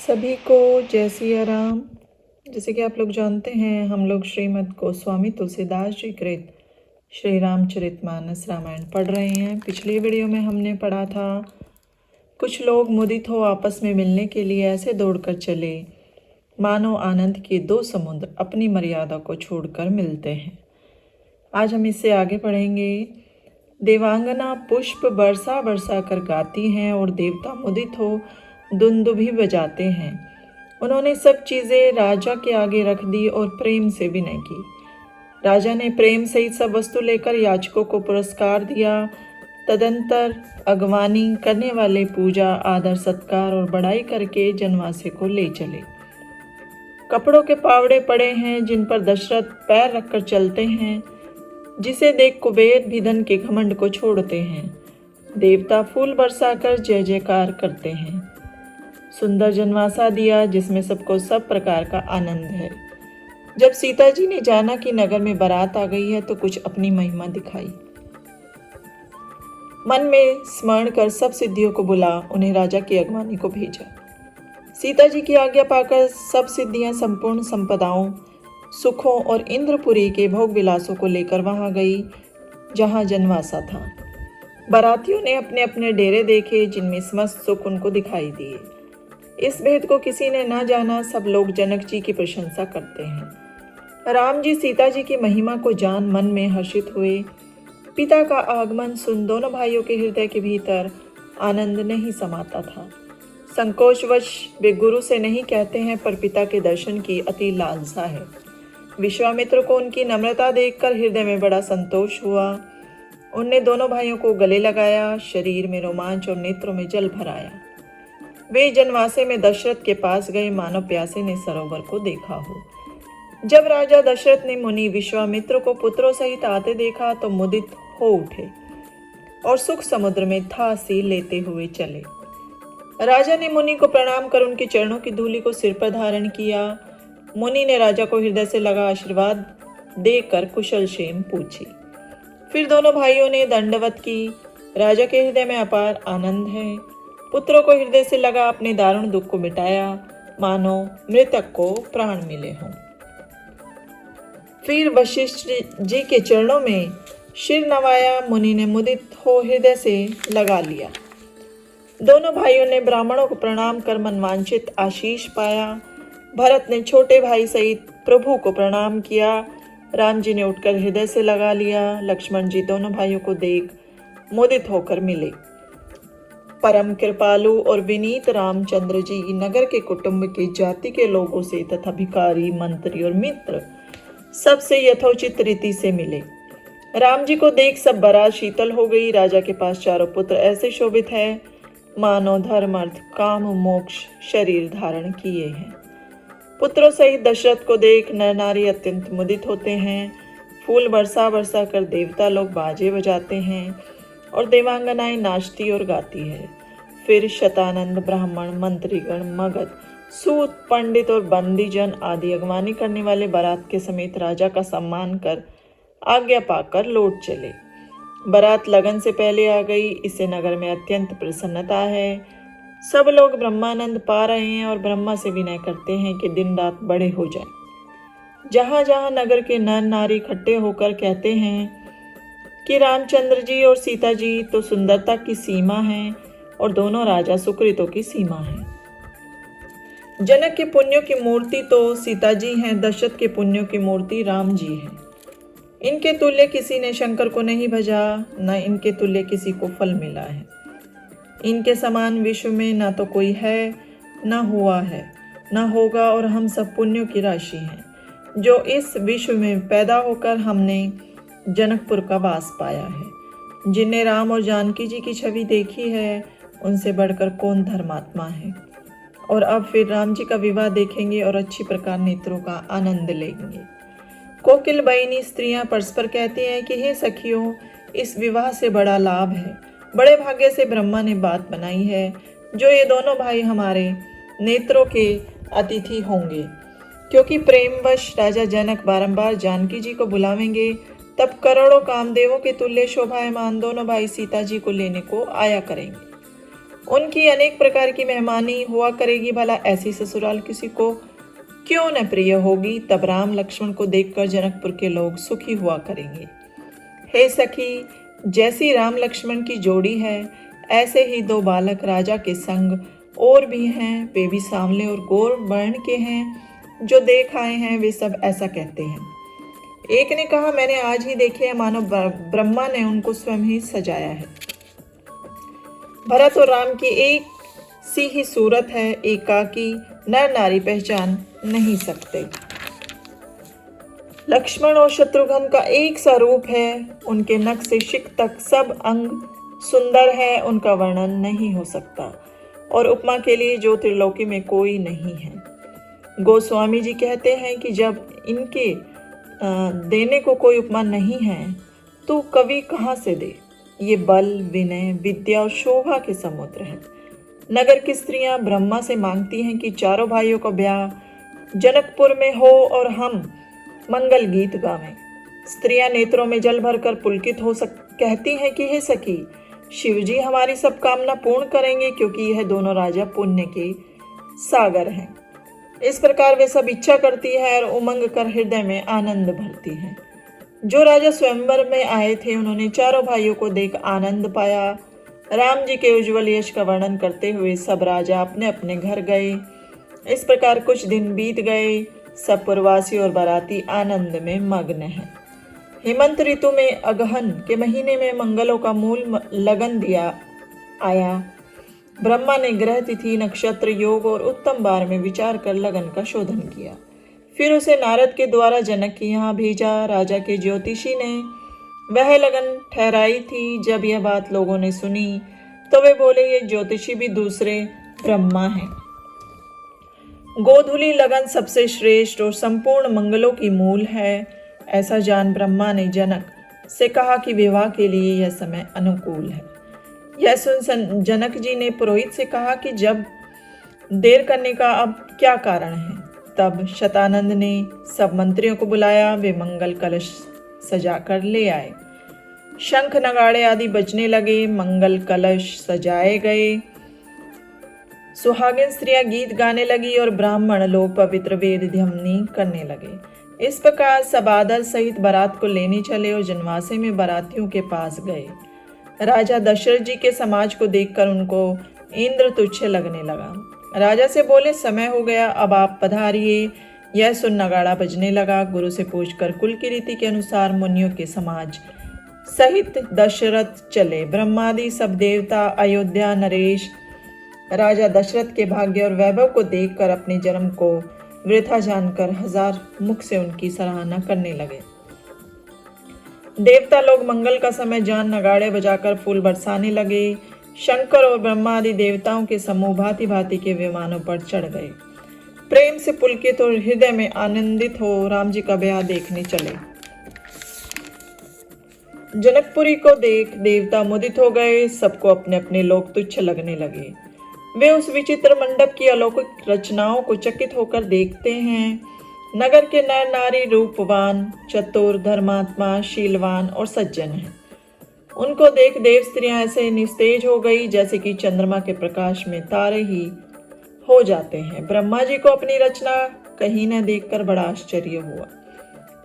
सभी को जय सिया राम। जैसे कि आप लोग जानते हैं, हम लोग श्रीमद् गोस्वामी तुलसीदास जी कृत श्री रामचरितमानस रामायण पढ़ रहे हैं। पिछली वीडियो में हमने पढ़ा था, कुछ लोग मुदित हो आपस में मिलने के लिए ऐसे दौड़कर चले मानो आनंद के दो समुद्र अपनी मर्यादा को छोड़कर मिलते हैं। आज हम इससे आगे पढ़ेंगे। देवांगना पुष्प बरसा बरसा कर गाती हैं और देवता मुदित हो दुंदुभी बजाते हैं। उन्होंने सब चीज़ें राजा के आगे रख दी और प्रेम से विनय की। राजा ने प्रेम सहित सब वस्तु लेकर याचकों को पुरस्कार दिया। तदंतर अगवानी करने वाले पूजा आदर सत्कार और बड़ाई करके जनवासे को ले चले। कपड़ों के पावड़े पड़े हैं जिन पर दशरथ पैर रखकर चलते हैं, जिसे देख कुबेर भी धन के घमंड को छोड़ते हैं। देवता फूल बरसाकर जय जयकार करते हैं। सुंदर जनवासा दिया जिसमें सबको सब प्रकार का आनंद है। जब सीता जी ने जाना कि नगर में बारात आ गई है तो कुछ अपनी महिमा दिखाई। मन में स्मरण कर सब सिद्धियों को बुला उन्हें राजा की अगवानी को भेजा। सीता जी की आज्ञा पाकर सब सिद्धियां संपूर्ण संपदाओं सुखों और इंद्रपुरी के भोग विलासों को लेकर वहां गई जहां जनवासा था। बारातियों ने अपने अपने डेरे देखे जिनमें समस्त सुख उनको दिखाई दिए। इस भेद को किसी ने ना जाना। सब लोग जनक जी की प्रशंसा करते हैं। राम जी सीता जी की महिमा को जान मन में हर्षित हुए। पिता का आगमन सुन दोनों भाइयों के हृदय के भीतर आनंद नहीं समाता था। संकोचवश वे गुरु से नहीं कहते हैं, पर पिता के दर्शन की अति लालसा है। विश्वामित्र को उनकी नम्रता देखकर हृदय में बड़ा संतोष हुआ। उनने दोनों भाइयों को गले लगाया, शरीर में रोमांच और नेत्रों में जल भराया। वे जनवासे में दशरथ के पास गए मानो प्यासे ने सरोवर को देखा हो। जब राजा दशरथ ने मुनि विश्वामित्र को पुत्रों सहित आते देखा तो मुदित हो उठे और सुख समुद्र में थासी लेते हुए चले। राजा ने मुनि को प्रणाम कर उनके चरणों की धूलि को सिर पर धारण किया। मुनि ने राजा को हृदय से लगा आशीर्वाद देकर कुशल क्षेम पूछी। फिर दोनों भाइयों ने दंडवत की। राजा के हृदय में अपार आनंद है। पुत्रों को हृदय से लगा अपने दारुण दुख को मिटाया, मानो मृतक को प्राण मिले हों। फिर वशिष्ठ जी के चरणों में सिर नवाया। मुनि ने मुदित हो हृदय से लगा लिया। दोनों भाइयों ने ब्राह्मणों को प्रणाम कर मनवांछित आशीष पाया। भरत ने छोटे भाई सहित प्रभु को प्रणाम किया। राम जी ने उठकर हृदय से लगा लिया। लक्ष्मण जी दोनों भाइयों को देख मुदित होकर मिले। परम कृपालु और विनीत रामचंद्र जी नगर के कुटुंब के जाति के लोगों से तथा भिखारी मंत्री और मित्र सबसे यथोचित रीति से मिले। राम जी को देख सब बारात शीतल हो गई। राजा के पास चारों पुत्र ऐसे शोभित है मानो धर्म अर्थ काम मोक्ष शरीर धारण किए हैं। पुत्रों सहित दशरथ को देख नर नारी अत्यंत मुदित होते हैं। फूल बरसा बरसा कर देवता लोग बाजे बजाते हैं और देवांगनाएं नाचती और गाती है। फिर शतानंद ब्राह्मण मंत्रीगण मगध सूत पंडित और बंदीजन आदि अगवानी करने वाले बारात के समेत राजा का सम्मान कर आज्ञा पाकर लौट चले। बारात लगन से पहले आ गई। इससे नगर में अत्यंत प्रसन्नता है। सब लोग ब्रह्मानंद पा रहे हैं और ब्रह्मा से विनय करते हैं कि दिन रात बड़े हो जाए। जहां जहां नगर के नर नारी इकट्ठे होकर कहते हैं कि रामचंद्र जी और सीता जी तो सुंदरता की सीमा है और दोनों राजा सुकृतों की सीमा है। जनक के पुण्यों की मूर्ति तो सीता जी हैं, दशरथ के पुण्यों की मूर्ति राम जी हैं। इनके तुल्य किसी ने शंकर को नहीं भजा, न इनके तुल्य किसी को फल मिला है। इनके समान विश्व में न तो कोई है, न हुआ है, न होगा, और हम सब पुण्यों की राशि हैं, जो इस विश्व में पैदा होकर हमने जनकपुर का वास पाया है। जिनने राम और जानकी जी की छवि देखी है उनसे बढ़कर कौन धर्मात्मा है। और अब फिर राम जी का विवाह देखेंगे और अच्छी प्रकार नेत्रों का आनंद लेंगे। कोकिल बयनी स्त्रियां परस्पर कहती हैं कि हे सखियों, इस विवाह से बड़ा लाभ है। बड़े भाग्य से ब्रह्मा ने बात बनाई है जो ये दोनों भाई हमारे नेत्रों के अतिथि होंगे। क्योंकि प्रेमवश राजा जनक बारंबार जानकी जी को बुलावेंगे, तब करोड़ों कामदेवों के तुल्य शोभायमान दोनों भाई सीता जी को लेने को आया करेंगे। उनकी अनेक प्रकार की मेहमानी हुआ करेगी, भला ऐसी ससुराल किसी को क्यों न प्रिय होगी। तब राम लक्ष्मण को देखकर जनकपुर के लोग सुखी हुआ करेंगे। हे सखी, जैसी राम लक्ष्मण की जोड़ी है, ऐसे ही दो बालक राजा के संग और भी हैं। वे भी सांवले और गोर वर्ण के हैं। जो देख आए हैं वे सब ऐसा कहते हैं। एक ने कहा, मैंने आज ही देखे हैं, मानो ब्रह्मा ने उनको स्वयं ही सजाया है। भरत और राम की एक सी ही सूरत है, एकाकी नर नारी पहचान नहीं सकते। लक्ष्मण और शत्रुघ्न का एक सा रूप है, उनके नख से शिख तक सब अंग सुंदर है, उनका वर्णन नहीं हो सकता, और उपमा के लिए जो त्रिलोकी में कोई नहीं है। गोस्वामी जी कहते हैं कि जब इनके देने को कोई उपमा नहीं है तो कवि कहाँ से दे। ये बल, विनय, विद्या और शोभा के समुद्र हैं। नगर की स्त्रियां ब्रह्मा से मांगती हैं कि चारों भाइयों का ब्याह जनकपुर में हो और हम मंगल गीत गावें। स्त्रियां नेत्रों में जल भरकर पुलकित कहती हैं कि हे सखी, शिवजी हमारी सब कामना पूर्ण करेंगे, क्योंकि यह दोनों राजा पुण्य के सागर हैं। इस प्रकार वे सब इच्छा करती है और उमंग कर हृदय में आनंद भरती है। जो राजा स्वयंवर में आए थे, उन्होंने चारों भाइयों को देख आनंद पाया। राम जी के उज्ज्वल यश का वर्णन करते हुए सब राजा अपने अपने घर गए। इस प्रकार कुछ दिन बीत गए। सब पुरवासी और बाराती आनंद में मग्न हैं। हेमंत ऋतु में अगहन के महीने में मंगलों का मूल लगन दिया आया। ब्रह्मा ने ग्रह, तिथि, नक्षत्र, योग और उत्तम बार में विचार कर लगन का शोधन किया। फिर उसे नारद के द्वारा जनक के यहाँ भेजा। राजा के ज्योतिषी ने वह लगन ठहराई थी। जब यह बात लोगों ने सुनी तो वे बोले, ये ज्योतिषी भी दूसरे ब्रह्मा हैं। गोधूली लगन सबसे श्रेष्ठ और संपूर्ण मंगलों की मूल है। ऐसा जान ब्रह्मा ने जनक से कहा कि विवाह के लिए यह समय अनुकूल है। यह सुन जनक जी ने पुरोहित से कहा कि जब देर करने का अब क्या कारण है। तब शतानंद ने सब मंत्रियों को बुलाया। वे मंगल कलश सजा कर ले आए। शंख, नगाड़े आदि बजने लगे। मंगल कलश सजाए गए। सुहागिन स्त्रियां गीत गाने लगी और ब्राह्मण लोग पवित्र वेद ध्वनि करने लगे। इस प्रकार सब आदर सहित बारात को लेने चले और जनवासे में बारातियों के पास गए। राजा दशरथ जी के समाज को देखकर उनको इंद्र तुच्छ लगने लगा। राजा से बोले, समय हो गया, अब आप पधारिए। यह सुन नगाड़ा बजने लगा। गुरु से पूछकर कुल की रीति के अनुसार मुनियों के समाज सहित दशरथ चले। ब्रह्मादि सब देवता, अयोध्या नरेश राजा दशरथ के भाग्य और वैभव को देखकर अपने जन्म को वृथा जानकर हजार मुख से उनकी सराहना करने लगे। देवता लोग मंगल का समय जान नगाड़े बजाकर फूल बरसाने लगे। शंकर और ब्रह्मा आदि देवताओं के समूह भांति भांति के विमानों पर चढ़ गए। प्रेम से पुलकित और हृदय में आनंदित हो राम जी का ब्याह देखने चले। जनकपुरी को देख देवता मुदित हो गए। सबको अपने अपने लोग तुच्छ लगने लगे। वे उस विचित्र मंडप की अलौकिक रचनाओं को चकित होकर देखते हैं। नगर के नर नारी रूपवान, चतुर, धर्मात्मा, शीलवान और सज्जन हैं। उनको देख देव स्त्रियां ऐसे निस्तेज हो गई जैसे कि चंद्रमा के प्रकाश में तारे ही हो जाते हैं। ब्रह्मा जी को अपनी रचना कहीं न देखकर बड़ा आश्चर्य हुआ।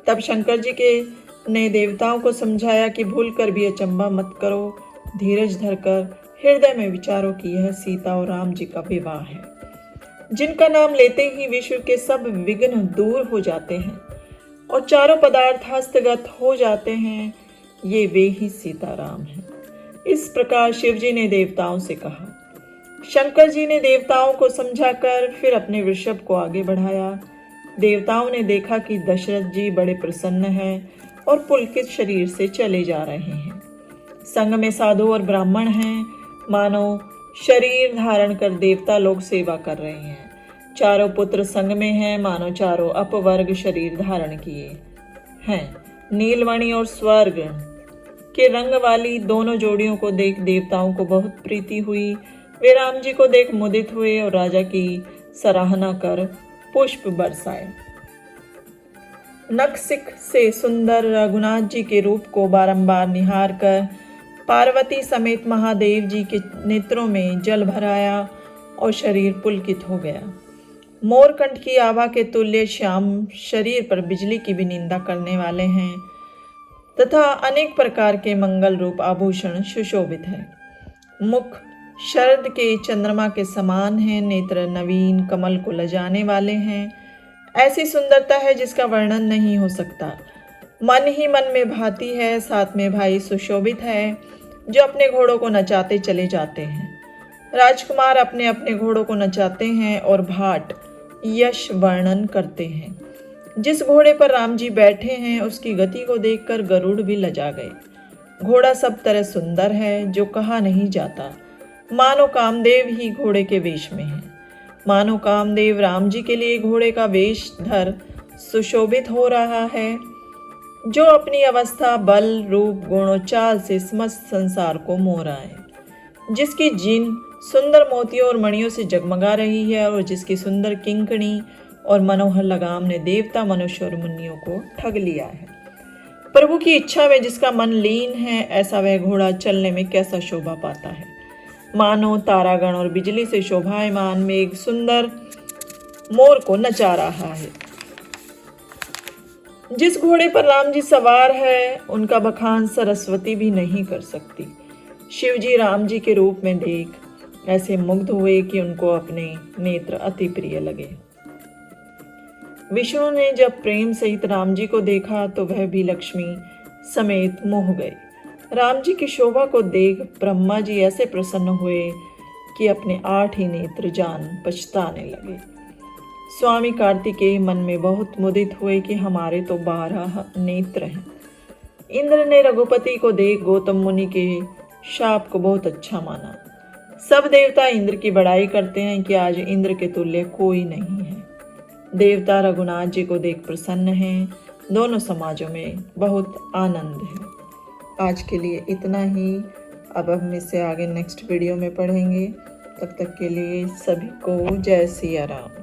तब शंकर जी के ने देवताओं को समझाया कि भूल कर भी अचंबा मत करो, धीरज धरकर हृदय में विचारो कि यह सीता और राम जी का विवाह है, जिनका नाम लेते ही विश्व के सब विघ्न दूर हो जाते हैं और चारों पदार्थ हस्तगत हो जाते हैं। ये वे ही सीताराम हैं। इस प्रकार शिव जी ने देवताओं से कहा। शंकर जी ने देवताओं को समझाकर फिर अपने वृषभ को आगे बढ़ाया। देवताओं ने देखा कि दशरथ जी बड़े प्रसन्न हैं और पुलकित शरीर से चले जा रहे हैं। संग में साधु और ब्राह्मण हैं, मानो शरीर धारण कर देवता लोग सेवा कर रहे हैं। चारों पुत्र संग में हैं, मानो चारों अपवर्ग शरीर धारण किए हैं। नीलमणि और स्वर्ग के रंग वाली दोनों जोड़ियों को देख देवताओं को बहुत प्रीति हुई। वे राम जी को देख मुदित हुए और राजा की सराहना कर पुष्प बरसाए। नखसिख से सुंदर रघुनाथ जी के रूप को बारंबार निहार कर पार्वती समेत महादेव जी के नेत्रों में जल भर आया और शरीर पुलकित हो गया। मोरकंठ की आभा के तुल्य श्याम शरीर पर बिजली की भी निंदा करने वाले हैं तथा अनेक प्रकार के मंगल रूप आभूषण सुशोभित है। मुख शरद के चंद्रमा के समान है, नेत्र नवीन कमल को लजाने वाले हैं। ऐसी सुंदरता है जिसका वर्णन नहीं हो सकता। मन ही मन में भाती है, साथ में भाई सुशोभित है जो अपने घोड़ों को नचाते चले जाते हैं। राजकुमार अपने अपने घोड़ों को नचाते हैं और भाट यश वर्णन करते हैं। जिस घोड़े पर राम जी बैठे हैं उसकी गति को देखकर गरुड़ भी लजा गए। घोड़ा सब तरह सुंदर है जो कहा नहीं जाता, मानो कामदेव ही घोड़े के वेश में है। मानो कामदेव राम जी के लिए घोड़े का वेश धर सुशोभित हो रहा है, जो अपनी अवस्था बल रूप गुणों चाल से समस्त संसार को मोह रहा है। जिसकी जीन सुंदर मोतियों और मणियों से जगमगा रही है और जिसकी सुंदर किंकणी और मनोहर लगाम ने देवता मनुष्य और मुनियों को ठग लिया है। प्रभु की इच्छा में जिसका मन लीन है, ऐसा वह घोड़ा चलने में कैसा शोभा पाता है। मानो तारागण और बिजली से शोभायमान में एक सुंदर मोर को नचा रहा है। जिस घोड़े पर राम जी सवार है उनका बखान सरस्वती भी नहीं कर सकती। शिव जी राम जी के रूप में देख ऐसे मुग्ध हुए कि उनको अपने नेत्र अति प्रिय लगे। विष्णु ने जब प्रेम सहित राम जी को देखा तो वह भी लक्ष्मी समेत मोह गए। राम जी की शोभा को देख ब्रह्मा जी ऐसे प्रसन्न हुए कि अपने 8 ही नेत्र जान पछताने लगे। स्वामी कार्तिकेय मन में बहुत मुदित हुए कि हमारे तो 12 नेत्र हैं। इंद्र ने रघुपति को देख गौतम मुनि के शाप को बहुत अच्छा माना। सब देवता इंद्र की बड़ाई करते हैं कि आज इंद्र के तुल्य कोई नहीं है। देवता रघुनाथ जी को देख प्रसन्न हैं। दोनों समाजों में बहुत आनंद है। आज के लिए इतना ही। अब हम इससे आगे नेक्स्ट वीडियो में पढ़ेंगे। तब तक के लिए सभी को जय सिया राम।